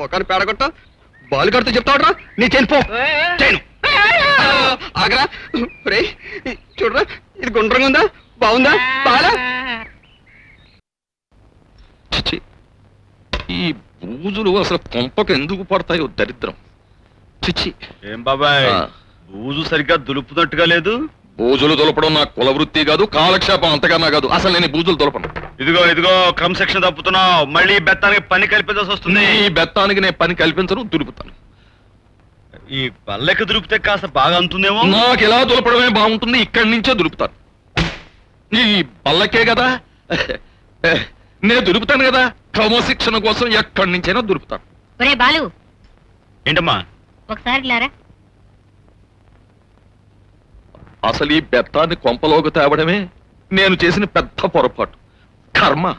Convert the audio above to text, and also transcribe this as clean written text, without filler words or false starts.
మొఖాన్ని పేడగొట్ట బాలు కడితే చెప్తావట్రా నీ చెల్లిపో చేయను ఆగరా రే చూడరా ఇది గుండ్రంగా ఉందా బాగుందా బాలా చిచి, ఈ బూజులు అసలు కొంపకు ఎందుకు పడతాయో దరిద్రం. చిచి, ఏం బాబాయ్ ఆ. బూజు సరిగ్గా దులుపునట్టుగా లేదు. బూజులు దులపడం నా కుల వృత్తి కాదు, కాలక్షేపం అంతకన్నా కాదు. అసలు నేను ఈ బూజులు దులపను. ఇదిగో క్రమశిక్షణ తప్పుతున్నావు. మళ్ళీ బెత్తానికి పని కల్పించాల్సి వస్తుంది. ఈ బెత్తానికి నేను పని కల్పించను, దులుపుతాను. ఈ పల్లెకి దులిపితే కాస్త బాగా అంతుందేమో. నాకు ఎలా దులపడమే బాగుంటుంది, ఇక్కడి నుంచే దులుపుతాను. ఈ పల్లకే కదా నేను దులుపుతాను కదా, క్రమశిక్షణ కోసం ఎక్కడి నుంచైనా దులుపుతాను. ఒరే బాలు, ఏంటమ్మా? ఒకసారి లారా. అసలు ఈ బెత్తాన్ని కొంపలోకి తేవడమే నేను చేసిన పెద్ద పొరపాటు. కర్మ.